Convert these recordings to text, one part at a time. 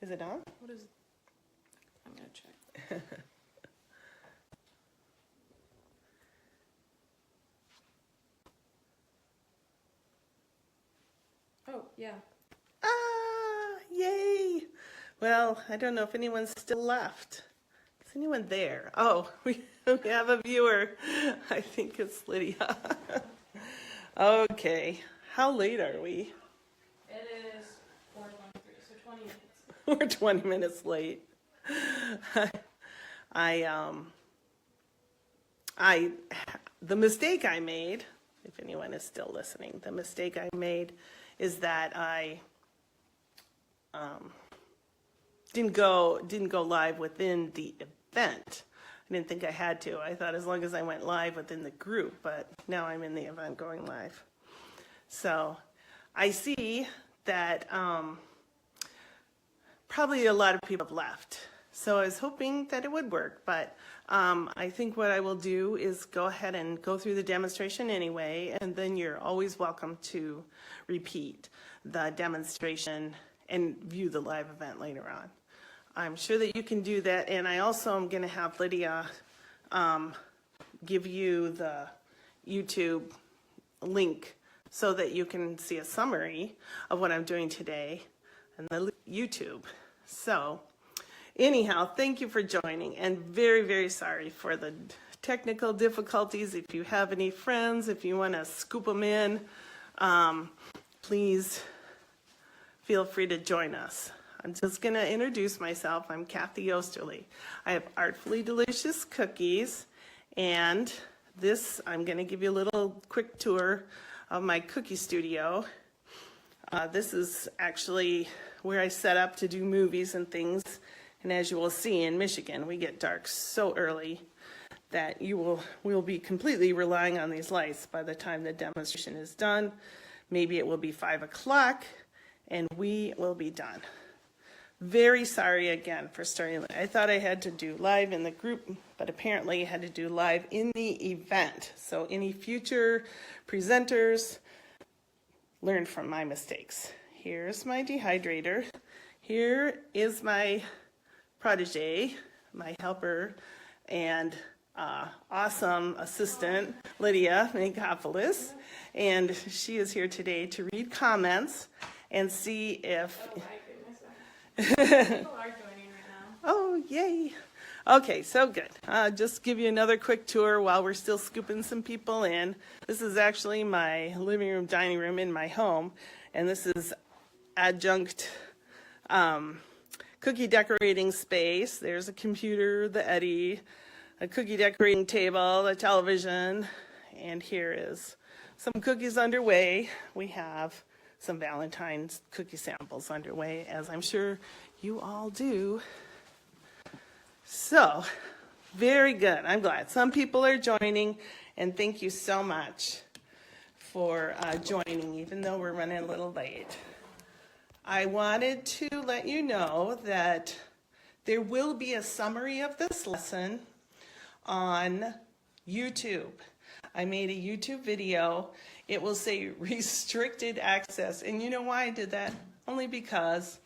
Is it on? What is it? I'm gonna check. Oh, yeah. Ah, yay. Well, I don't know if anyone's still left. Is anyone there? Oh, we have a viewer. I think it's Lydia. Okay. How late are we? It is 4:23, so 20 minutes. We're 20 minutes late. The mistake I made, if anyone is still listening, the mistake I made is that I didn't go live within the event. I didn't think I had to. I thought as long as I went live within the group, but now I'm in the event going live. So I see that probably a lot of people have left. So I was hoping that it would work, but I think what I will do is go ahead and go through the demonstration anyway, and then you're always welcome to repeat the demonstration and view the live event later on. I'm sure that you can do that, and I also am going to have Lydia give you the YouTube link so that you can see a summary of what I'm doing today and the YouTube. So anyhow, thank you for joining, and very, very sorry for the technical difficulties. If you have any friends, if you want to scoop them in, please feel free to join us. I'm just going to introduce myself. I'm Kathy Oesterle. I have Artfully Delicious Cookies, and I'm going to give you a little quick tour of my cookie studio. This is actually where I set up to do movies and things. And as you will see in Michigan, we get dark so early that we'll be completely relying on these lights by the time the demonstration is done. Maybe it will be 5 o'clock and we will be done. Very sorry again for starting. I thought I had to do live in the group, but apparently I had to do live in the event. So any future presenters, learn from my mistakes. Here's my dehydrator. Here is my protege, my helper, and awesome assistant, Lydia Minkopoulos. And she is here today to read comments and see if... Oh, my goodness. People are joining right now. Oh, yay. Okay, so good. Just give you another quick tour while we're still scooping some people in. This is actually my living room, dining room in my home, and this is adjunct cookie decorating space. There's a computer, the Eddie, a cookie decorating table, a television, and here is some cookies underway. We have some Valentine's cookie samples underway, as I'm sure you all do. So, very good. I'm glad. Some people are joining, and thank you so much for joining, even though we're running a little late. I wanted to let you know that there will be a summary of this lesson on YouTube. I made a YouTube video. It will say restricted access. And you know why I did that? Only because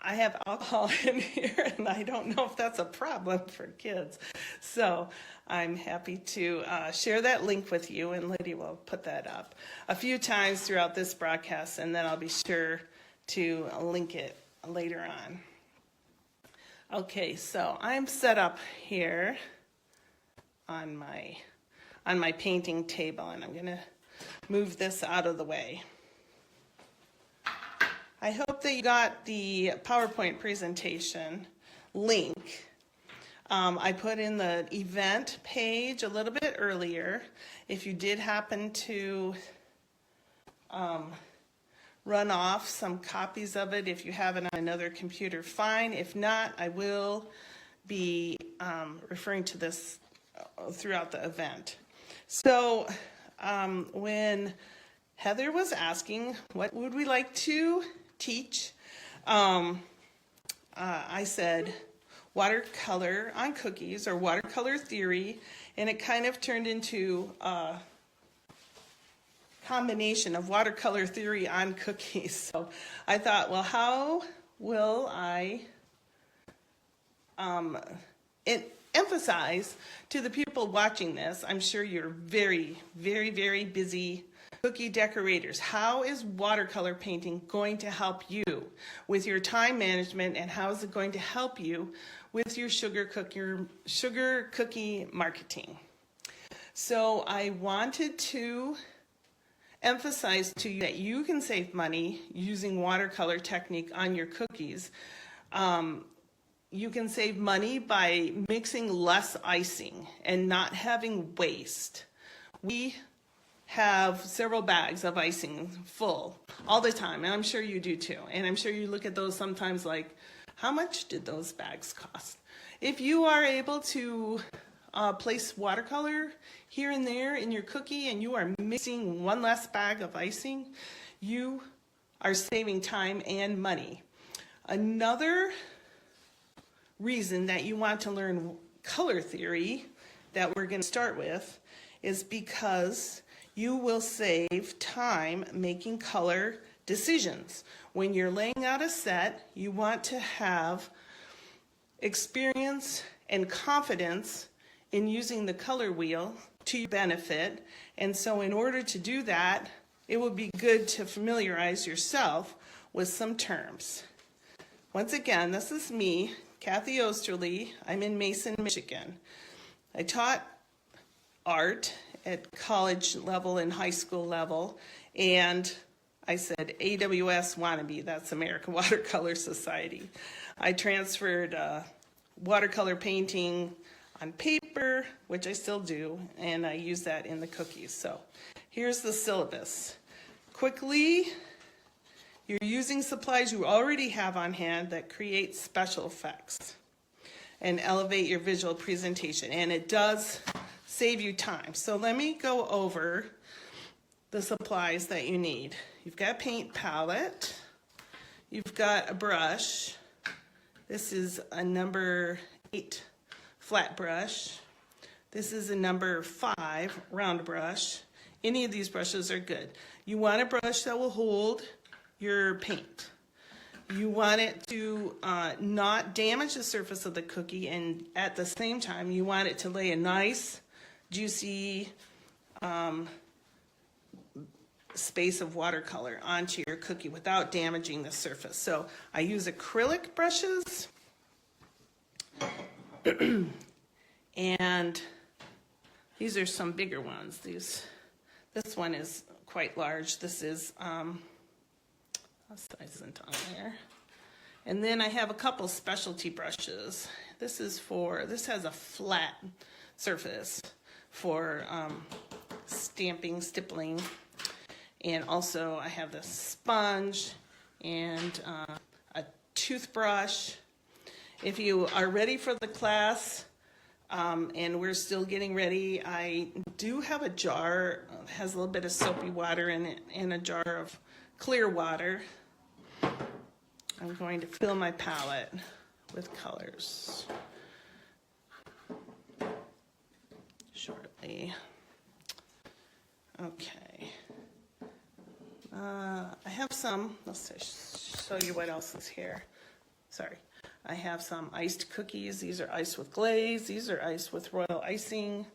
I have alcohol in here and I don't know if that's a problem for kids. So I'm happy to share that link with you, and Lydia will put that up a few times throughout this broadcast, and then I'll be sure to link it later on. Okay, so I'm set up here on my painting table, and I'm going to move this out of the way. I hope that you got the PowerPoint presentation link. I put in the event page a little bit earlier. If you did happen to run off some copies of it, if you have it on another computer, fine. If not, I will be referring to this throughout the event. So when Heather was asking what would we like to teach, I said watercolor on cookies, or watercolor theory, and it kind of turned into a combination of watercolor theory on cookies. So I thought, well, how will I emphasize to the people watching this, I'm sure you're very, very, very busy cookie decorators. How is watercolor painting going to help you with your time management, and how is it going to help you with your sugar cookie marketing? So I wanted to emphasize to you that you can save money using watercolor technique on your cookies. You can save money by mixing less icing and not having waste. We have several bags of icing full all the time, and I'm sure you do too. And I'm sure you look at those sometimes like, how much did those bags cost? If you are able to place watercolor here and there in your cookie, and you are mixing one less bag of icing, you are saving time and money. Another reason that you want to learn color theory that we're going to start with is because you will save time making color decisions. When you're laying out a set, you want to have experience and confidence in using the color wheel to your benefit. And so in order to do that, it would be good to familiarize yourself with some terms. Once again, this is me, Kathy Oesterle. I'm in Mason, Michigan. I taught art at college level and high school level, and I said AWS wannabe, that's American Watercolor Society. I transferred watercolor painting on paper, which I still do, and I use that in the cookies. So here's the syllabus. Quickly, you're using supplies you already have on hand that create special effects and elevate your visual presentation, and it does save you time. So let me go over the supplies that you need. You've got a paint palette, you've got a brush. This is a number 8 flat brush. This is a number 5 round brush. Any of these brushes are good. You want a brush that will hold your paint. You want it to not damage the surface of the cookie, and at the same time you want it to lay a nice juicy space of watercolor onto your cookie without damaging the surface. So I use acrylic brushes and these are some bigger ones. This one is quite large. This is size isn't on there. And then I have a couple specialty brushes. This has a flat surface for stamping, stippling. And also I have this sponge and a toothbrush. If you are ready for the class, and we're still getting ready, I do have a jar that has a little bit of soapy water in it and a jar of clear water. I'm going to fill my palette with colors shortly. Okay. I have some, let's show you what else is here. Sorry. I have some iced cookies. These are iced with glaze. These are iced with royal icing.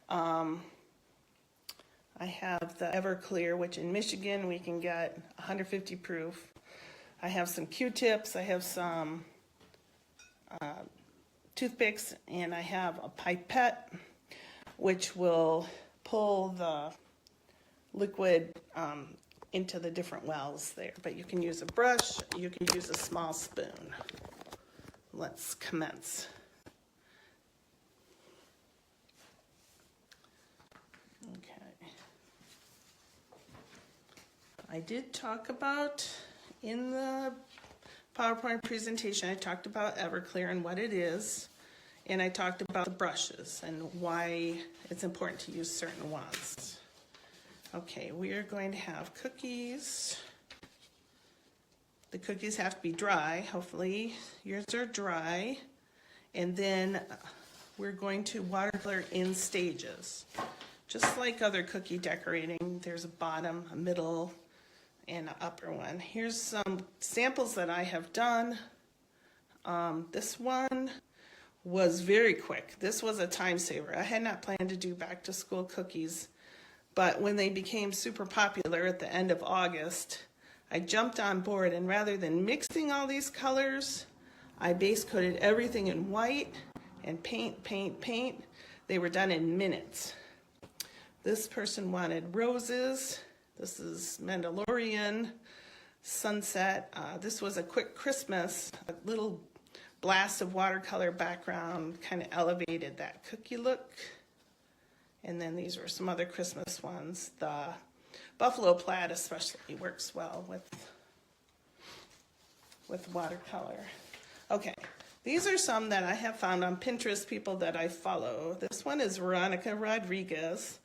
I have the Everclear, which in Michigan we can get 150 proof. I have some Q-tips. I have some toothpicks, and I have a pipette, which will pull the liquid into the different wells there. But you can use a brush. You can use a small spoon. Let's commence. Okay. I did talk about, in the PowerPoint presentation, I talked about Everclear and what it is, and I talked about the brushes and why it's important to use certain ones. Okay, we are going to have cookies. The cookies have to be dry. Hopefully yours are dry. And then we're going to watercolor in stages. Just like other cookie decorating, there's a bottom, a middle, and an upper one. Here's some samples that I have done. This one was very quick. This was a time saver. I had not planned to do back to school cookies, but when they became super popular at the end of August, I jumped on board, and rather than mixing all these colors, I base coated everything in white and paint. They were done in minutes. This person wanted roses. This is Mandalorian, sunset. This was a quick Christmas, a little blast of watercolor background, kind of elevated that cookie look. And then these were some other Christmas ones. The buffalo plaid especially works well with watercolor. Okay, these are some that I have found on Pinterest, people that I follow. This one is Veronica Rodriguez,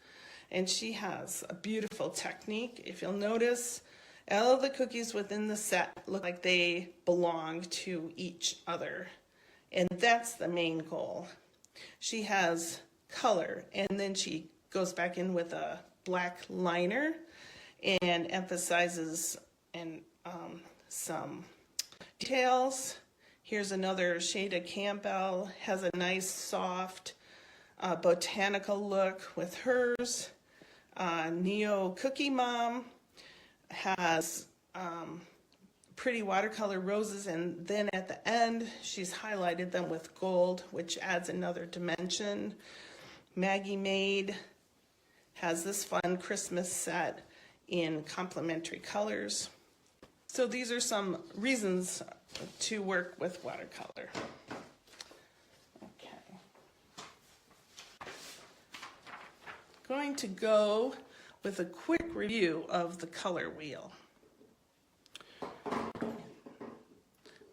and she has a beautiful technique. If you'll notice, all of the cookies within the set look like they belong to each other, and that's the main goal. She has color, and then she goes back in with a black liner and emphasizes some details. Here's another shade of Campbell, has a nice soft botanical look with hers. Neo Cookie Mom has pretty watercolor roses, and then at the end she's highlighted them with gold, which adds another dimension. Maggie Maid has this fun Christmas set in complementary colors. So these are some reasons to work with watercolor. Okay. Going to go with a quick review of the color wheel.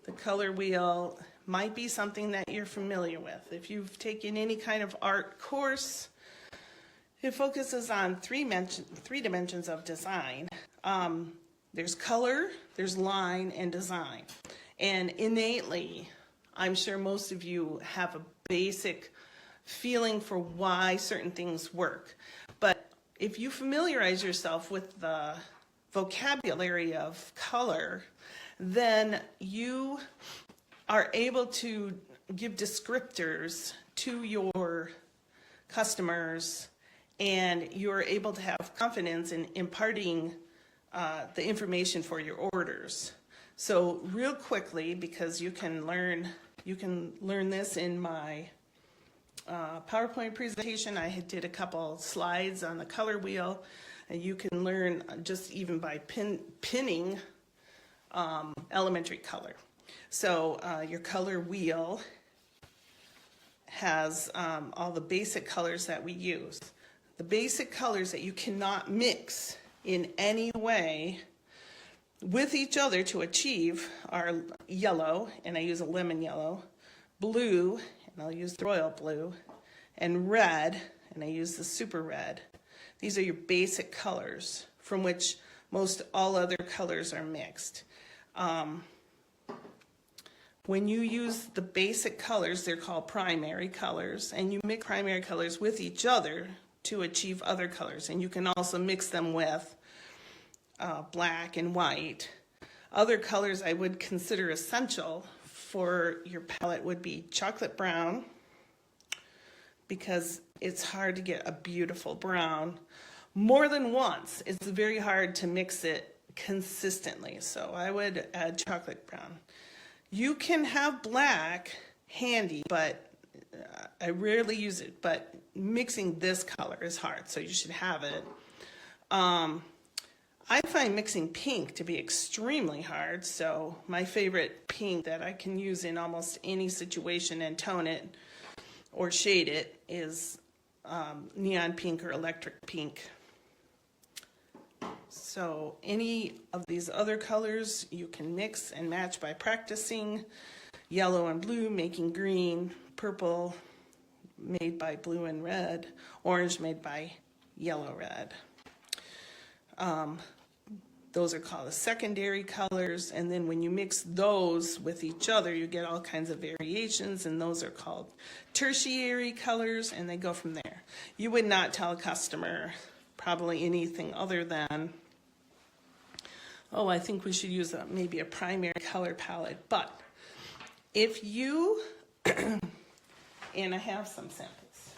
The color wheel might be something that you're familiar with. If you've taken any kind of art course, it focuses on three dimensions of design. There's color, there's line, and design. And innately, I'm sure most of you have a basic feeling for why certain things work. But if you familiarize yourself with the vocabulary of color, then you are able to give descriptors to your customers, and you're able to have confidence in imparting the information for your orders. So real quickly, because you can learn this in my PowerPoint presentation. I did a couple slides on the color wheel, and you can learn just even by pinning elementary color. So your color wheel has all the basic colors that we use. The basic colors that you cannot mix in any way with each other to achieve are yellow, and I use a lemon yellow, blue, and I'll use the royal blue, and red, and I use the super red. These are your basic colors from which most all other colors are mixed. When you use the basic colors, they're called primary colors, and you mix primary colors with each other to achieve other colors, and you can also mix them with black and white. Other colors I would consider essential for your palette would be chocolate brown, because it's hard to get a beautiful brown more than once. It's very hard to mix it consistently, so I would add chocolate brown. You can have black handy, but I rarely use it, but mixing this color is hard, so you should have it. I find mixing pink to be extremely hard, so my favorite pink that I can use in almost any situation and tone it or shade it is neon pink or electric pink. So any of these other colors you can mix and match by practicing. Yellow and blue making green, purple made by blue and red, orange made by yellow red. Those are called the secondary colors, and then when you mix those with each other, you get all kinds of variations, and those are called tertiary colors, and they go from there. You would not tell a customer probably anything other than oh, I think we should use maybe a primary color palette. But if you, and I have some samples.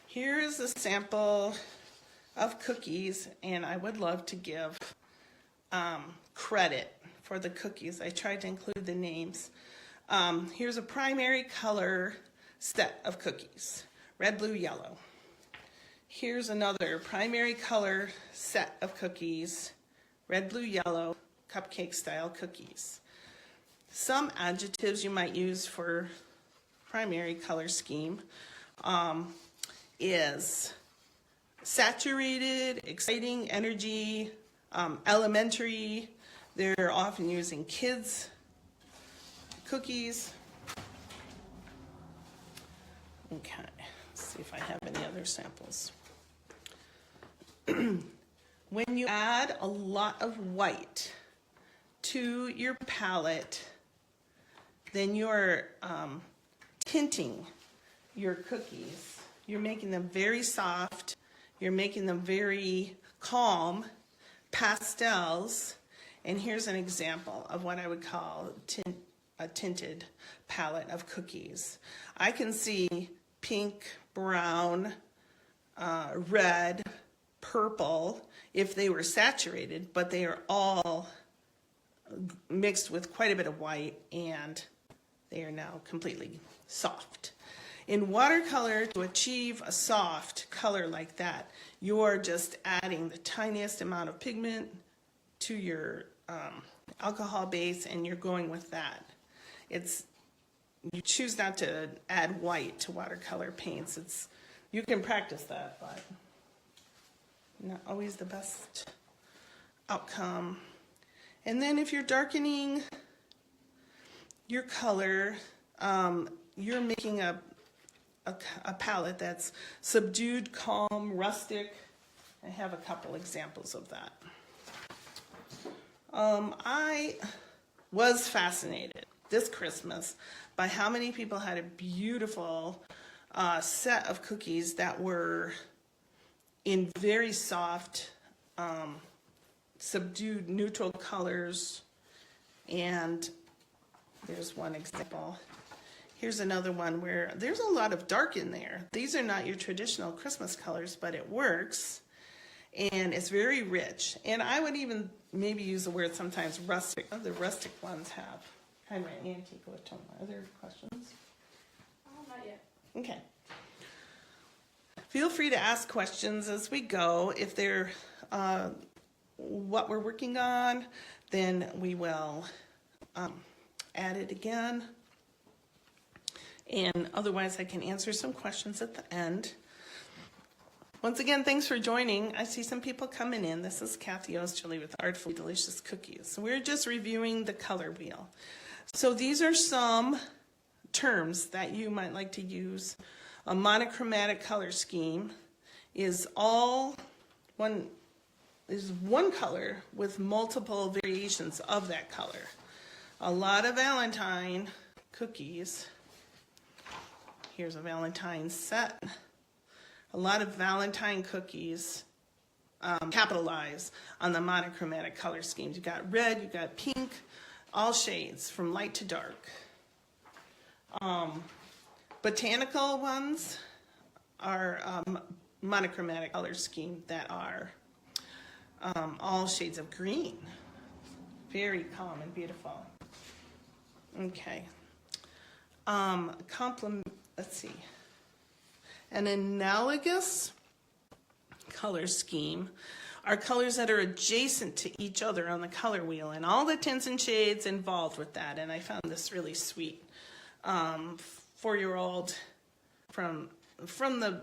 Here's a sample of cookies, and I would love to give credit for the cookies. I tried to include the names. Here's a primary color set of cookies, red, blue, yellow. Here's another primary color set of cookies, red, blue, yellow, cupcake style cookies. Some adjectives you might use for primary color scheme is saturated, exciting, energy, elementary. They're often using kids' cookies. Okay, let's see if I have any other samples. When you add a lot of white to your palette, then you're tinting your cookies. You're making them very soft. You're making them very calm, pastels. And here's an example of what I would call a tinted palette of cookies. I can see pink, brown, red, purple if they were saturated, but they are all mixed with quite a bit of white, and they are now completely soft. In watercolor, to achieve a soft color like that, you're just adding the tiniest amount of pigment to your alcohol base, and you're going with that. You choose not to add white to watercolor paints. You can practice that, but not always the best outcome. And then if you're darkening your color, you're making a palette that's subdued, calm, rustic. I have a couple examples of that. I was fascinated this Christmas by how many people had a beautiful set of cookies that were in very soft, subdued neutral colors. And there's one example. Here's another one where there's a lot of dark in there. These are not your traditional Christmas colors, but it works. And it's very rich. And I would even maybe use the word sometimes rustic. The rustic ones have kind of an antique look to them. Are there questions? Not yet. Okay. Feel free to ask questions as we go. If they're what we're working on, then we will add it again. And otherwise, I can answer some questions at the end. Once again, thanks for joining. I see some people coming in. This is Kathy Oesterle with Artfully Delicious Cookies. So we're just reviewing the color wheel. So these are some terms that you might like to use. A monochromatic color scheme is one color with multiple variations of that color. A lot of Valentine cookies. Here's a Valentine set. A lot of Valentine cookies capitalize on the monochromatic color schemes. You've got red, you've got pink, all shades from light to dark. Botanical ones are monochromatic color scheme that are all shades of green. Very calm and beautiful. Okay. Let's see. An analogous color scheme are colors that are adjacent to each other on the color wheel, and all the tints and shades involved with that. And I found this really sweet. 4-year-old from the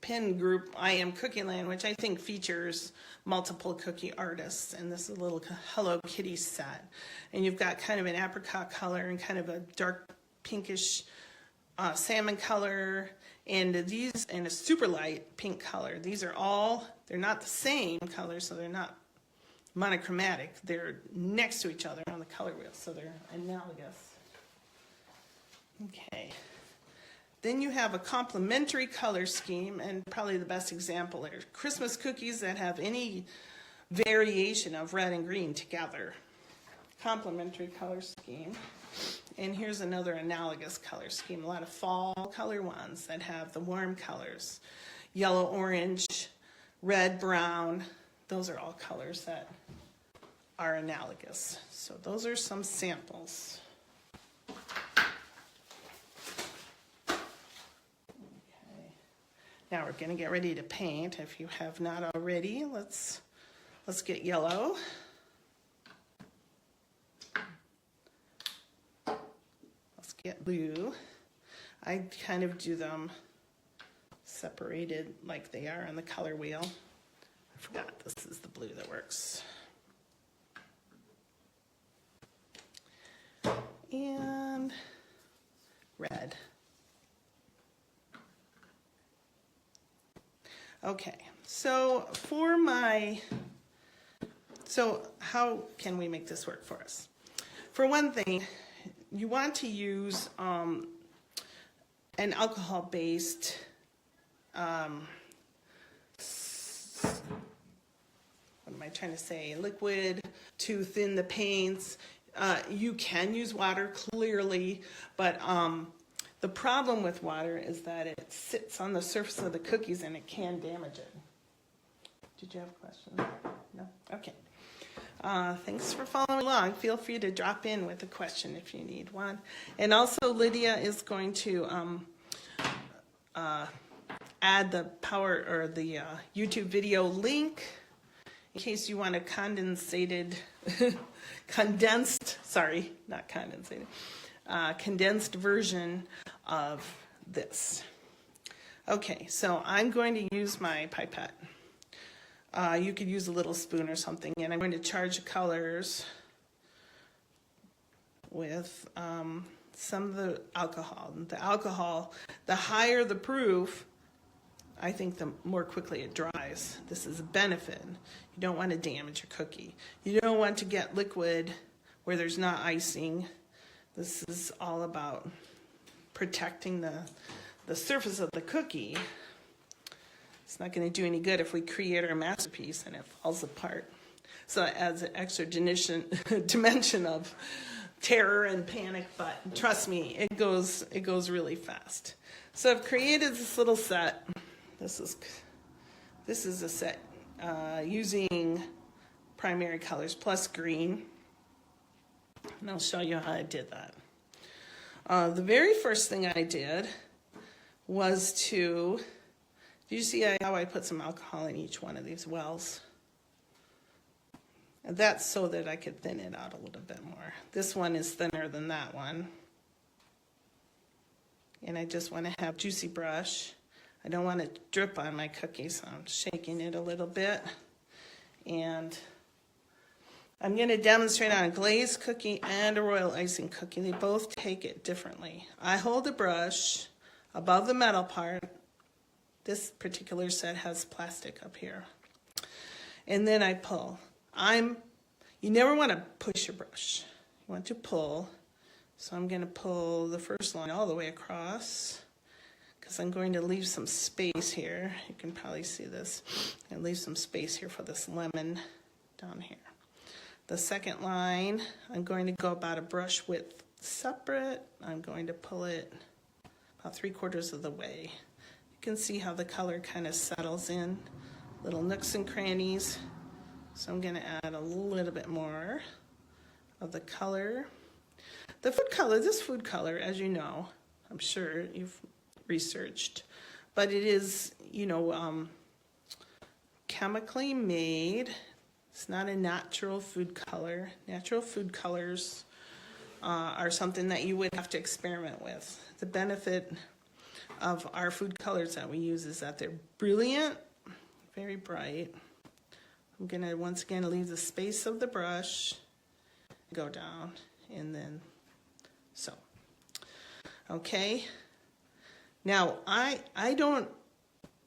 pen group I Am Cookie Land, which I think features multiple cookie artists, and this is a little Hello Kitty set. And you've got kind of an apricot color and kind of a dark pinkish salmon color, and these and a super light pink color. These are all, they're not the same color, so they're not monochromatic. They're next to each other on the color wheel, so they're analogous. Okay. Then you have a complementary color scheme, and probably the best example are Christmas cookies that have any variation of red and green together. Complementary color scheme. And here's another analogous color scheme. A lot of fall color ones that have the warm colors. Yellow, orange, red, brown. Those are all colors that are analogous. So those are some samples. Okay. Now we're going to get ready to paint. If you have not already, let's get yellow. Let's get blue. I kind of do them separated like they are on the color wheel. I forgot this is the blue that works. And red. Okay, so how can we make this work for us? For one thing, you want to use an alcohol-based what am I trying to say? Liquid to thin the paints. You can use water, clearly, but the problem with water is that it sits on the surface of the cookies and it can damage it. Did you have a question? No? Okay. Thanks for following along. Feel free to drop in with a question if you need one. And also, Lydia is going to add the YouTube video link in case you want a condensed version of this. Okay, so I'm going to use my pipette. You could use a little spoon or something, and I'm going to charge the colors with some of the alcohol. The alcohol, the higher the proof, I think the more quickly it dries. This is a benefit. You don't want to damage your cookie. You don't want to get liquid where there's not icing. This is all about protecting the surface of the cookie. It's not going to do any good if we create our masterpiece and it falls apart. So it adds an extra dimension of terror and panic, but trust me, it goes really fast. So I've created this little set. This is a set using primary colors plus green. And I'll show you how I did that. The very first thing I did was do you see how I put some alcohol in each one of these wells? And that's so that I could thin it out a little bit more. This one is thinner than that one. And I just want to have a juicy brush. I don't want it to drip on my cookie, so I'm shaking it a little bit. And I'm going to demonstrate on a glazed cookie and a royal icing cookie. They both take it differently. I hold the brush above the metal part. This particular set has plastic up here. And then I pull. You never want to push your brush. You want to pull. So I'm going to pull the first line all the way across because I'm going to leave some space here. You can probably see this. And leave some space here for this lemon down here. The second line, I'm going to go about a brush width separate. I'm going to pull it about 3/4 of the way. You can see how the color kind of settles in, little nooks and crannies. So I'm going to add a little bit more of the color. The food color, this food color, as you know, I'm sure you've researched, but it is, chemically made. It's not a natural food color. Natural food colors are something that you would have to experiment with. The benefit of our food colors that we use is that they're brilliant, very bright. I'm going to once again leave the space of the brush, go down, and then so. Okay. Now, I don't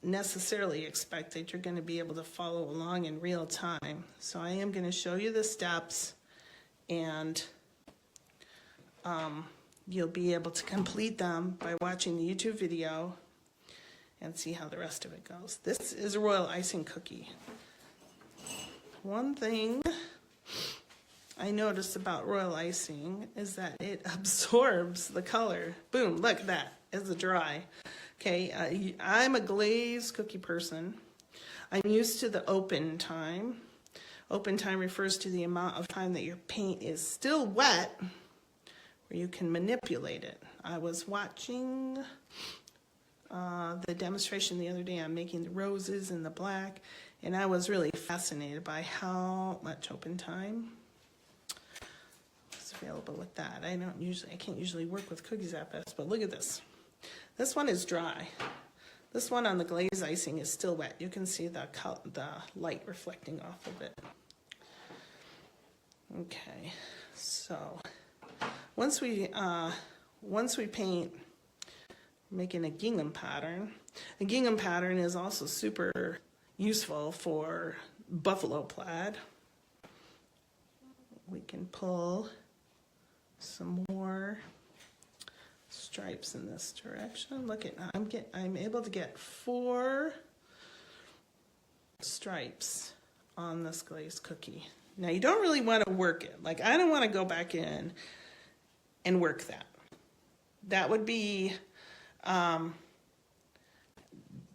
necessarily expect that you're going to be able to follow along in real time. So I am going to show you the steps, and you'll be able to complete them by watching the YouTube video and see how the rest of it goes. This is a royal icing cookie. one thing I noticed about royal icing is that it absorbs the color. Boom, look at that, it's dry. Okay, I'm a glazed cookie person. I'm used to the open time. Open time refers to the amount of time that your paint is still wet, where you can manipulate it. I was watching the demonstration the other day on making the roses and the black, and I was really fascinated by how much open time is available with that. I can't usually work with cookies that fast, but look at this. This one is dry. This one on the glaze icing is still wet. You can see the light reflecting off of it. Okay, so once we paint, making a gingham pattern. A gingham pattern is also super useful for buffalo plaid. We can pull some more stripes in this direction. Look at, I'm able to get 4 stripes on this glazed cookie. Now you don't really want to work it. Like, I don't want to go back in and work that. That would be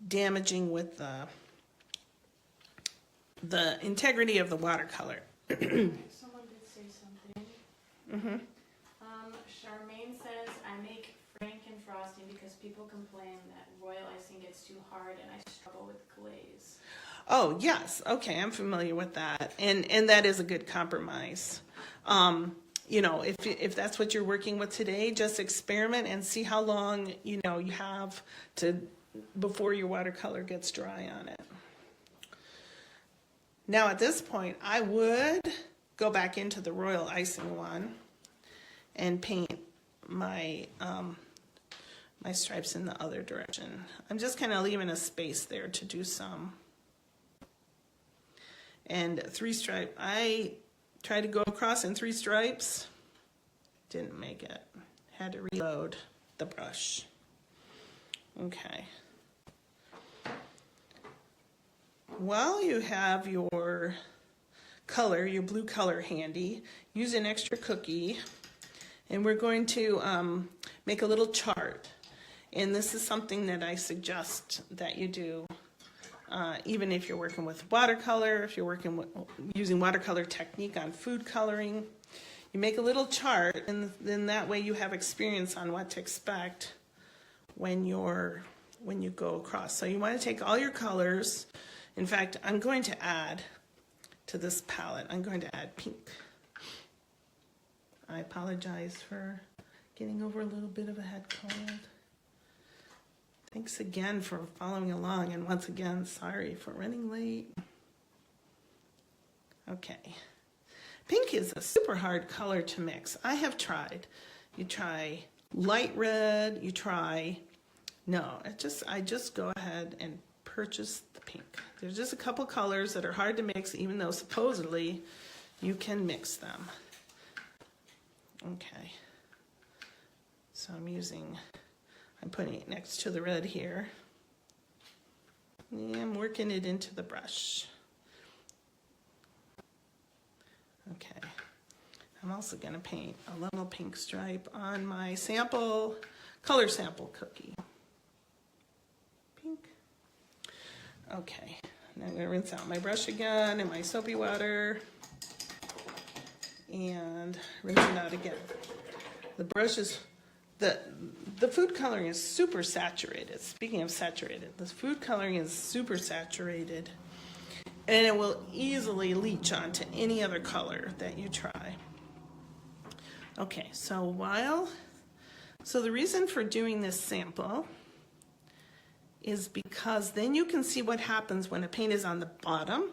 damaging with the integrity of the watercolor. Someone did say something. Charmaine says, I make Franken frosting because people complain that royal icing gets too hard and I struggle with glaze. Oh, yes. Okay, I'm familiar with that. And that is a good compromise. You know, if that's what you're working with today, just experiment and see how long, you know, you have to before your watercolor gets dry on it. Now at this point, I would go back into the royal icing one and paint my my stripes in the other direction. I'm just kind of leaving a space there to do some. And 3 stripe, I tried to go across in 3 stripes, didn't make it. Had to reload the brush. Okay. While you have your color, your blue color handy, use an extra cookie, and we're going to make a little chart. And this is something that I suggest that you do. Even if you're working with watercolor, if you're working with using watercolor technique on food coloring, you make a little chart, and then that way you have experience on what to expect when you go across. So you want to take all your colors. In fact, I'm going to add to this palette, I'm going to add pink. I apologize for getting over a little bit of a head cold. Thanks again for following along, and once again, sorry for running late. Okay. Pink is a super hard color to mix. I have tried. You try light red, you try, no, I just go ahead and purchase the pink. There's just a couple colors that are hard to mix, even though supposedly you can mix them. Okay. So I'm putting it next to the red here. And I'm working it into the brush. Okay. I'm also going to paint a little pink stripe on my color sample cookie. Pink. Okay. Now I'm going to rinse out my brush again in my soapy water. And rinse it out again. The brush is... The food coloring is super saturated. Speaking of saturated, the food coloring is super saturated, and it will easily leach onto any other color that you try. Okay, so the reason for doing this sample is because then you can see what happens when a paint is on the bottom,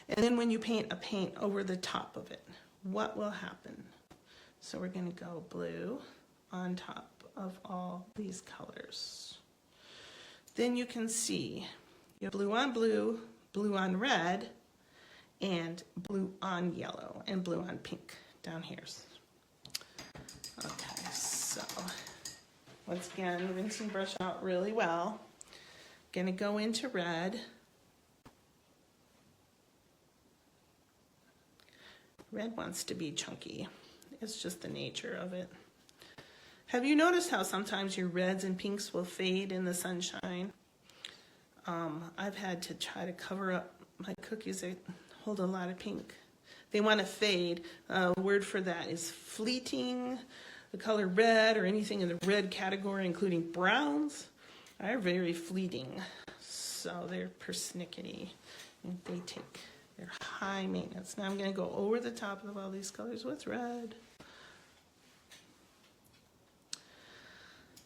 and then when you paint a paint over the top of it, what will happen? So we're going to go blue on top of all these colors. Then you can see you have blue on blue, blue on red, and blue on yellow, and blue on pink down here. Okay, so once again, rinsing brush out really well. Gonna go into red. Red wants to be chunky. It's just the nature of it. Have you noticed how sometimes your reds and pinks will fade in the sunshine? I've had to try to cover up my cookies that hold a lot of pink. They want to fade. A word for that is fleeting. The color red or anything in the red category, including browns, are very fleeting. So they're persnickety. And they're high maintenance. Now I'm going to go over the top of all these colors with red.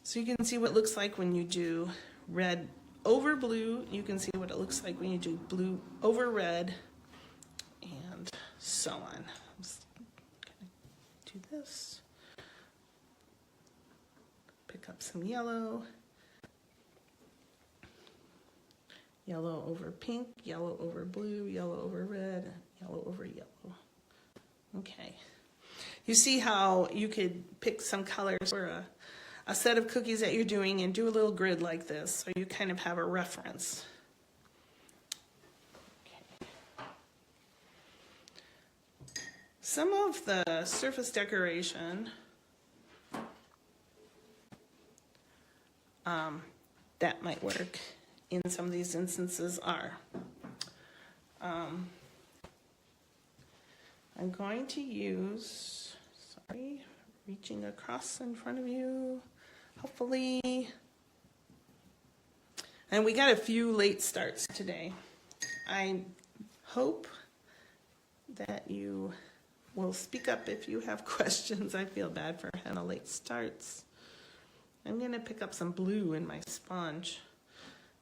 So you can see what it looks like when you do red over blue. You can see what it looks like when you do blue over red, and so on. I'm just gonna do this. Pick up some yellow. Yellow over pink, yellow over blue, yellow over red, yellow over yellow. Okay. You see how you could pick some colors for a set of cookies that you're doing and do a little grid like this so you kind of have a reference. Okay. Some of the surface decoration that might work in some of these instances are I'm going to use, reaching across in front of you, hopefully. And we got a few late starts today. I hope that you will speak up if you have questions. I feel bad for having late starts. I'm going to pick up some blue in my sponge.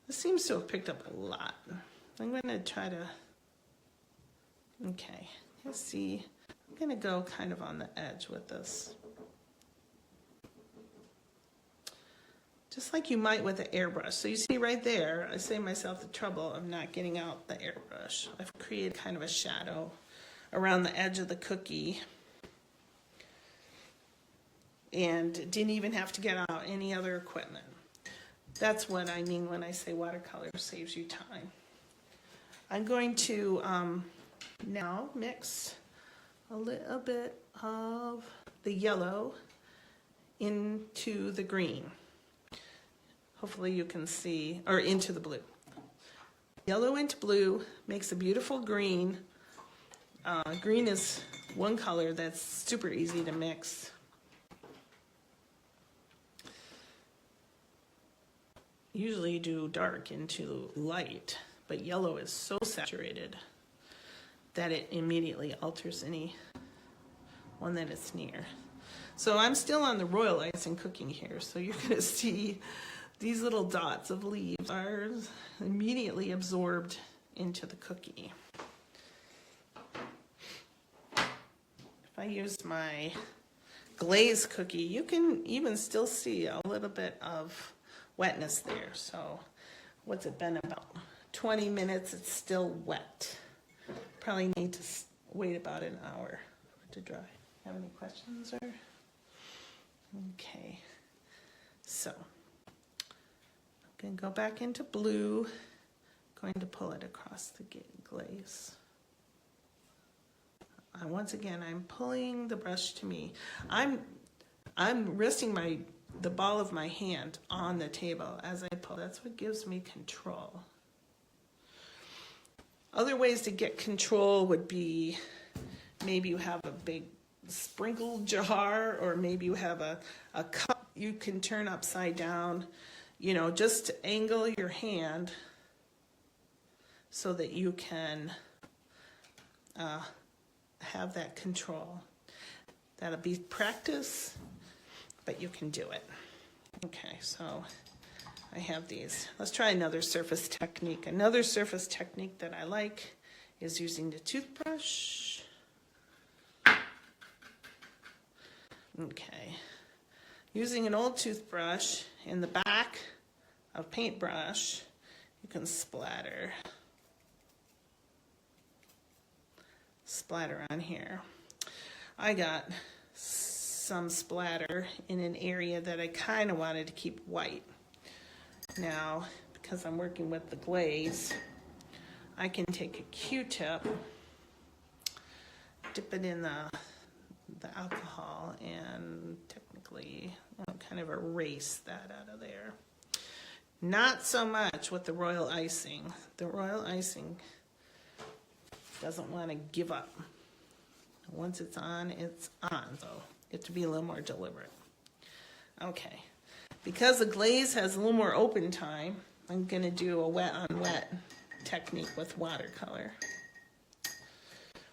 This seems to have picked up a lot. I'm going to try to, okay, let's see. I'm going to go kind of on the edge with this. Just like you might with an airbrush. So you see right there, I save myself the trouble of not getting out the airbrush. I've created kind of a shadow around the edge of the cookie. And didn't even have to get out any other equipment. That's what I mean when I say watercolor saves you time. I'm going to now mix a little bit of the yellow into the green. Hopefully you can see, or into the blue. Yellow into blue makes a beautiful green. Green is one color that's super easy to mix. Usually you do dark into light, but yellow is so saturated that it immediately alters any one that it's near. So I'm still on the royal icing cooking here, so you're going to see these little dots of leaves are immediately absorbed into the cookie. If I use my glaze cookie, you can even still see a little bit of wetness there. So what's it been, about 20 minutes? It's still wet. Probably need to wait about an hour for it to dry. Have any questions? Or okay, so I'm going to go back into blue, going to pull it across the glaze. Once again, I'm pulling the brush to me. I'm resting the ball of my hand on the table as I pull. That's what gives me control. Other ways to get control would be maybe you have a big sprinkle jar, or maybe you have a cup you can turn upside down, just to angle your hand so that you can have that control. That'll be practice, but you can do it. Okay, so I have these. Let's try another surface technique. Another surface technique that I like is using the toothbrush. Okay, using an old toothbrush in the back of paintbrush, you can splatter on here. I got some splatter in an area that I kind of wanted to keep white. Now, because I'm working with the glaze, I can take a Q-tip dip it in the alcohol and technically kind of erase that out of there. Not so much with the royal icing. The royal icing doesn't want to give up. Once it's on, so you have to be a little more deliberate. Okay, because the glaze has a little more open time, I'm going to do a wet on wet technique with watercolor.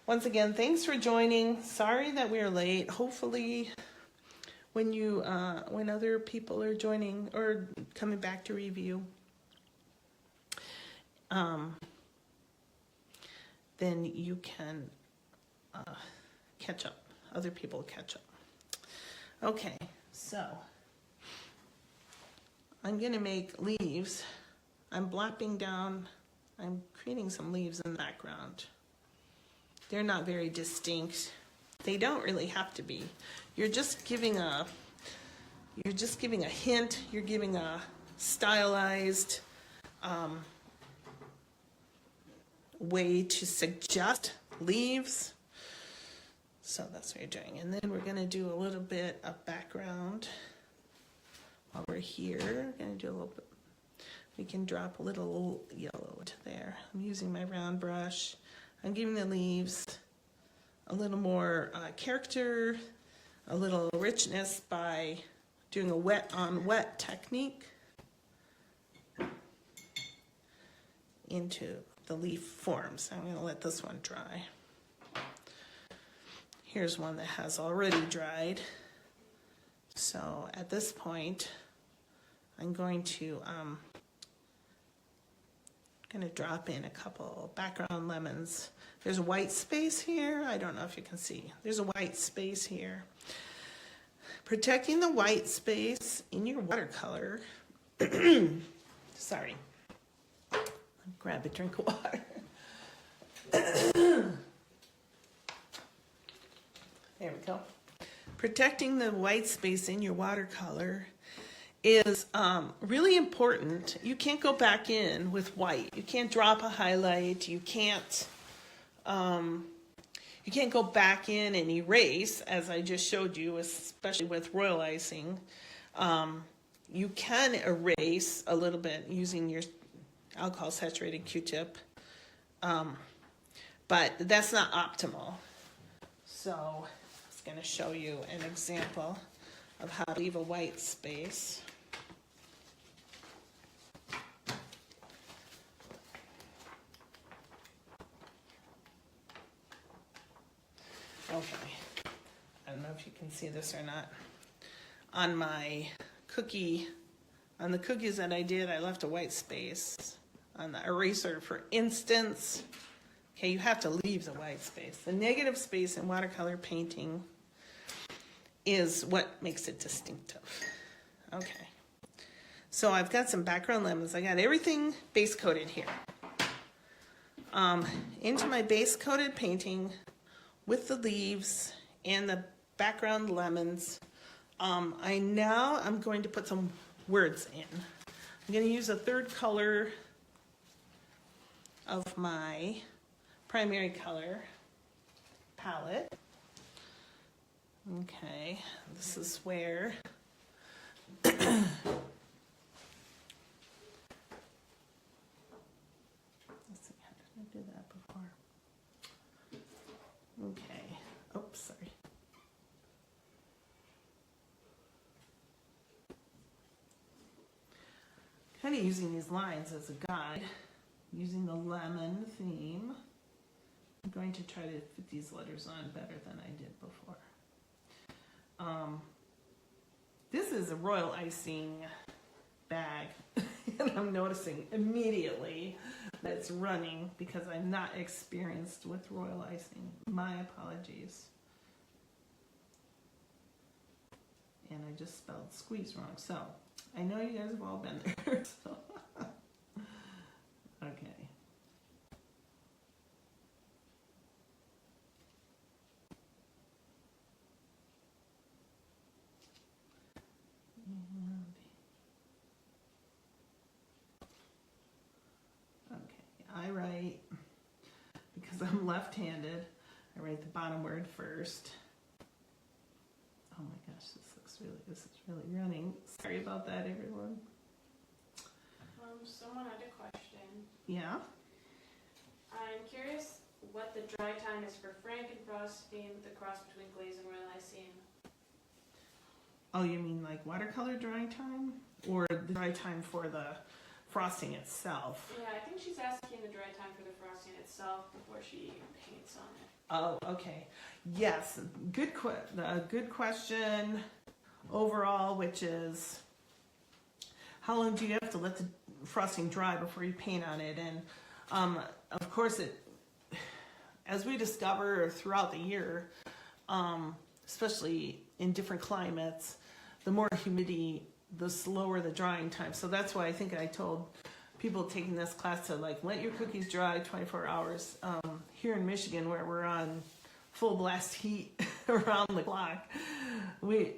Once again, thanks for joining. Sorry that we're late. Hopefully when other people are joining or coming back to review, then you can catch up. Other people catch up. Okay, so I'm gonna make leaves. I'm blopping down, I'm creating some leaves in the background. They're not very distinct. They don't really have to be. You're just giving a hint, you're giving a stylized way to suggest leaves. So that's what you're doing. And then we're going to do a little bit of background while we're here. We're going to do a little bit. We can drop a little yellow to there. I'm using my round brush. I'm giving the leaves a little more character, a little richness by doing a wet on wet technique into the leaf forms. I'm going to let this one dry. Here's one that has already dried. So at this point, I'm going to drop in a couple background lemons. There's a white space here. I don't know if you can see. There's a white space here. Protecting the white space in your watercolor. Sorry. Grab a drink of water. There we go. Protecting the white space in your watercolor is really important. You can't go back in with white. You can't drop a highlight. You can't go back in and erase, as I just showed you, especially with royal icing. You can erase a little bit using your alcohol saturated Q-tip, but that's not optimal. So I was going to show you an example of how to leave a white space. Okay, I don't know if you can see this or not. On my cookie, on the cookies that I did, I left a white space. On the eraser, for instance, okay, you have to leave the white space. The negative space in watercolor painting is what makes it distinctive. Okay, so I've got some background lemons. I got everything base coated here. Into my base coated painting with the leaves and the background lemons, I'm going to put some words in. I'm going to use a third color of my primary color palette. Okay, this is where let's see, how did I do that before? Okay, oops, sorry. Kind of using these lines as a guide, using the lemon theme. I'm going to try to fit these letters on better than I did before. This is a royal icing bag, and I'm noticing immediately that it's running because I'm not experienced with royal icing. My apologies. And I just spelled squeeze wrong. So I know you guys have all been there. So. Okay. Okay, I write, because I'm left-handed, I write the bottom word first. Oh my gosh, this is really running. Sorry about that, everyone. Someone had a question. Yeah? I'm curious what the dry time is for Frankenfrosting, the cross between glaze and royal icing. Oh, you mean like watercolor drying time? Or the dry time for the frosting itself? Yeah, I think she's asking the dry time for the frosting itself before she paints on it. Oh, okay. Yes, good question overall, which is how long do you have to let the frosting dry before you paint on it? And of course, as we discover throughout the year, especially in different climates, the more humidity, the slower the drying time. So that's why I think I told people taking this class to like let your cookies dry 24 hours. Here in Michigan, where we're on full blast heat around the clock,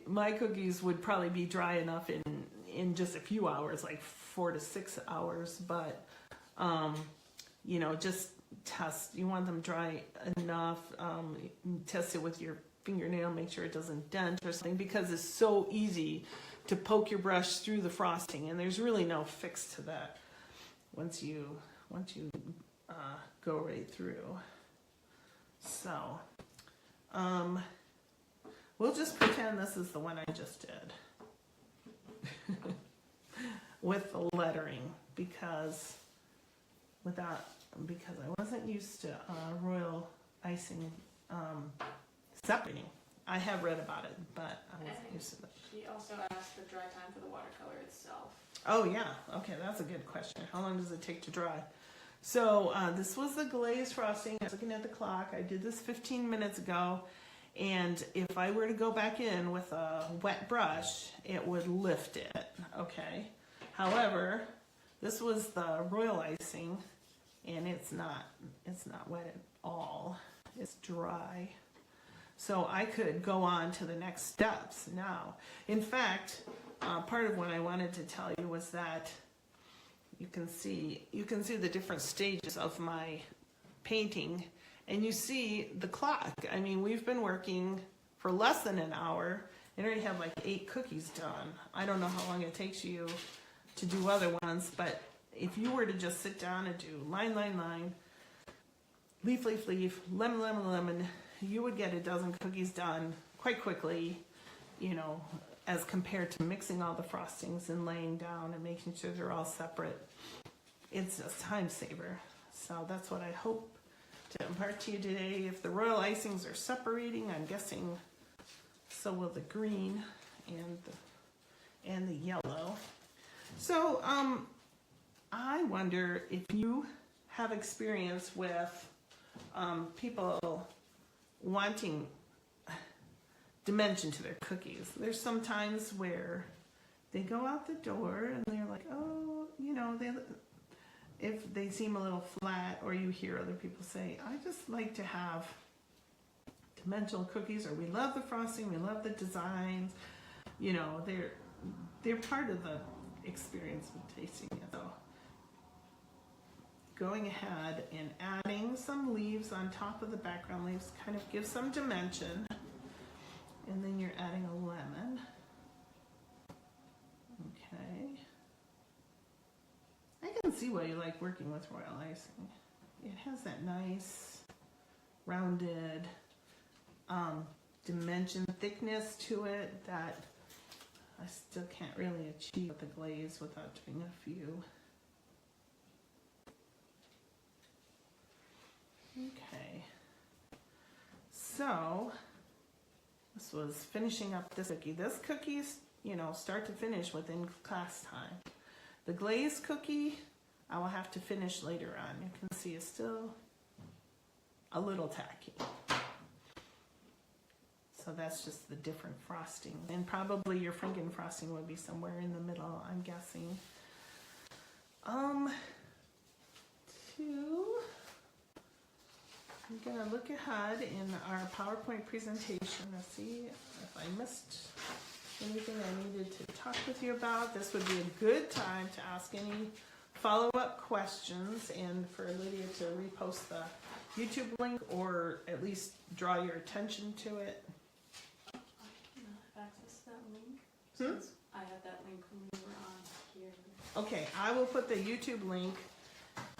my cookies would probably be dry enough in just a few hours, like 4 to 6 hours. But you know, just test. You want them dry enough. Test it with your fingernail, make sure it doesn't dent or something, because it's so easy to poke your brush through the frosting, and there's really no fix to that once you go right through. So we'll just pretend this is the one I just did with the lettering, because I wasn't used to royal icing separating. I have read about it, but I wasn't used to it. She also asked the dry time for the watercolor itself. Oh yeah, okay, that's a good question. How long does it take to dry? So this was the glazed frosting. I was looking at the clock. I did this 15 minutes ago, and if I were to go back in with a wet brush, it would lift it, okay? However, this was the royal icing, and it's not wet at all. It's dry. So I could go on to the next steps now. In fact, part of what I wanted to tell you was that you can see the different stages of my painting, and you see the clock. I mean, we've been working for less than an hour and already have like 8 cookies done. I don't know how long it takes you to do other ones, but if you were to just sit down and do line, line, line, leaf, leaf, leaf, lemon, lemon, lemon, you would get a dozen cookies done quite quickly, you know, as compared to mixing all the frostings and laying down and making sure they're all separate. It's a time saver. So that's what I hope to impart to you today. If the royal icings are separating, I'm guessing so will the green and the yellow. So I wonder if you have experience with people wanting dimension to their cookies. There's some times where they go out the door and they're like, oh, you know, if they seem a little flat, or you hear other people say, I just like to have dimensional cookies, or we love the frosting, we love the designs. You know, they're part of the experience of tasting it. So going ahead and adding some leaves on top of the background leaves kind of gives some dimension. And then you're adding a lemon. Okay. I can see why you like working with royal icing. It has that nice rounded dimension thickness to it that I still can't really achieve with the glaze without doing a few. Okay, so this was finishing up this cookie. This cookie's, you know, start to finish within class time. The glazed cookie, I will have to finish later on. You can see it's still a little tacky. So that's just the different frosting. And probably your Franken frosting would be somewhere in the middle, I'm guessing. I'm gonna look ahead in our PowerPoint presentation to see if I missed anything I needed to talk with you about. This would be a good time to ask any follow-up questions, and for Lydia to repost the YouTube link, or at least draw your attention to it? I cannot access that link. Hmm? Since I had that link when we were on here. Okay, I will put the YouTube link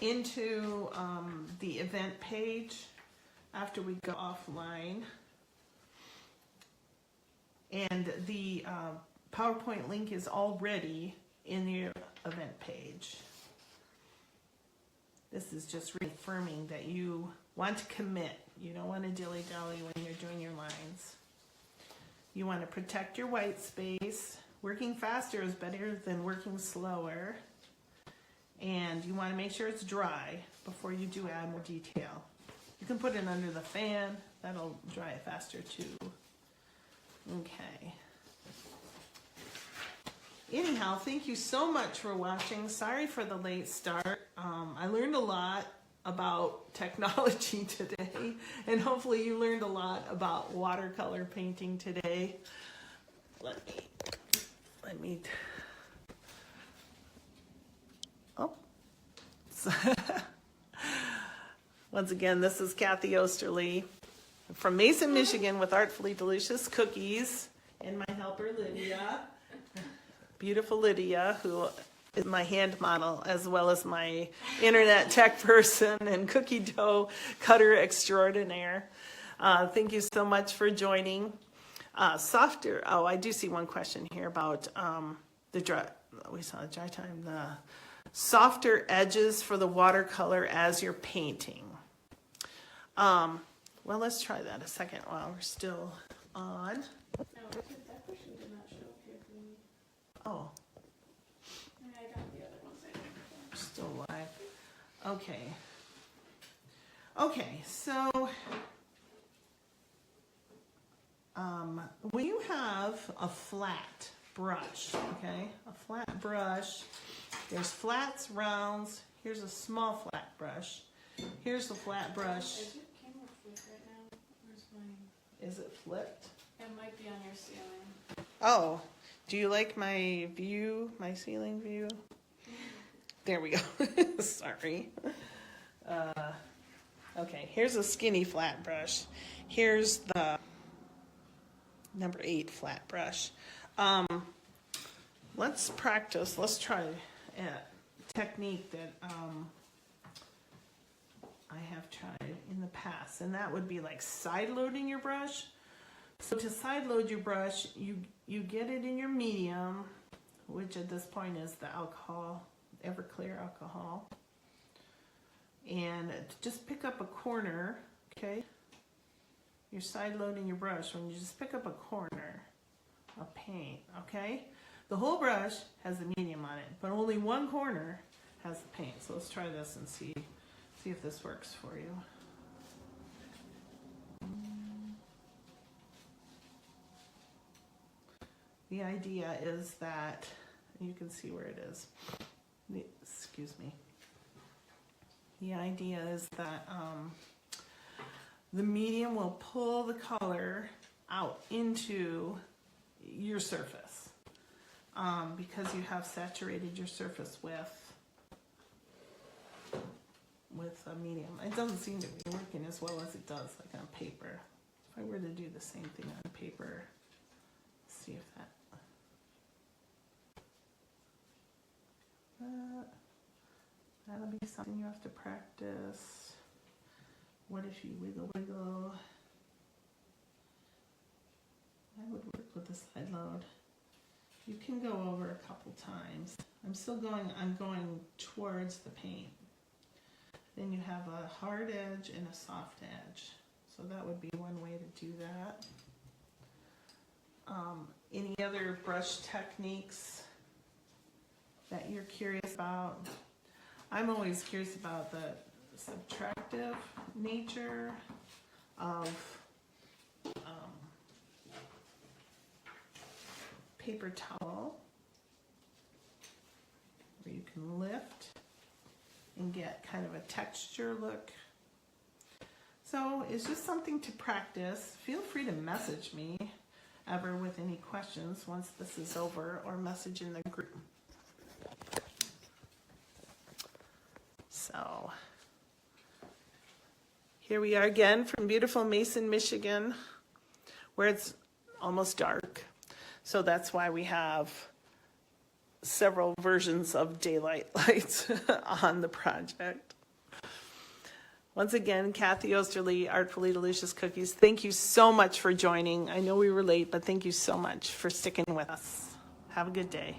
into the event page after we go offline. And the PowerPoint link is already in your event page. This is just reaffirming that you want to commit. You don't want to dilly-dally when you're doing your lines. You want to protect your white space. Working faster is better than working slower. And you want to make sure it's dry before you do add more detail. You can put it under the fan. That'll dry it faster too. Okay. Anyhow, thank you so much for watching. Sorry for the late start. I learned a lot about technology today, and hopefully you learned a lot about watercolor painting today. Let me, oh. Once again, this is Kathy Oesterle from Mason, Michigan with Artfully Delicious Cookies, and my helper Lydia. Beautiful Lydia, who is my hand model as well as my internet tech person and cookie dough cutter extraordinaire. Thank you so much for joining. I do see one question here about we saw the dry time, the softer edges for the watercolor as you're painting. Well, let's try that a second while we're still on. No, that question did not show up here for me. Oh, I got the other ones. we're still live. Okay. Okay, so when you have a flat brush, okay, a flat brush, there's flats, rounds, here's a small flat brush, here's the flat brush. Is your camera flipped right now? Where's mine? Is it flipped? It might be on your ceiling. Oh, do you like my view, my ceiling view? There we go. Sorry. Okay, here's a skinny flat brush. Here's the number 8 flat brush. Let's practice. Let's try a technique that I have tried in the past, and that would be like side loading your brush. So to side load your brush, you get it in your medium, which at this point is the alcohol, Everclear alcohol, and just pick up a corner, okay? You're side loading your brush when you just pick up a corner of paint, okay? The whole brush has the medium on it, but only one corner has the paint. So let's try this and see if this works for you. The idea is that, you can see where it is. Excuse me. The idea is that the medium will pull the color out into your surface because you have saturated your surface with a medium. It doesn't seem to be working as well as it does like on paper. If I were to do the same thing on paper, see if that'll be something you have to practice. What if you wiggle? That would work with the side load. You can go over a couple times. I'm going towards the paint. Then you have a hard edge and a soft edge. So that would be one way to do that. Any other brush techniques that you're curious about? I'm always curious about the subtractive nature of paper towel, where you can lift and get kind of a texture look. So it's just something to practice. Feel free to message me ever with any questions once this is over, or message in the group. So Here we are again from beautiful Mason, Michigan, where it's almost dark. So that's why we have several versions of daylight lights on the project. Once again, Kathy Oesterle, Artfully Delicious Cookies, thank you so much for joining. I know we were late, but thank you so much for sticking with us. Have a good day.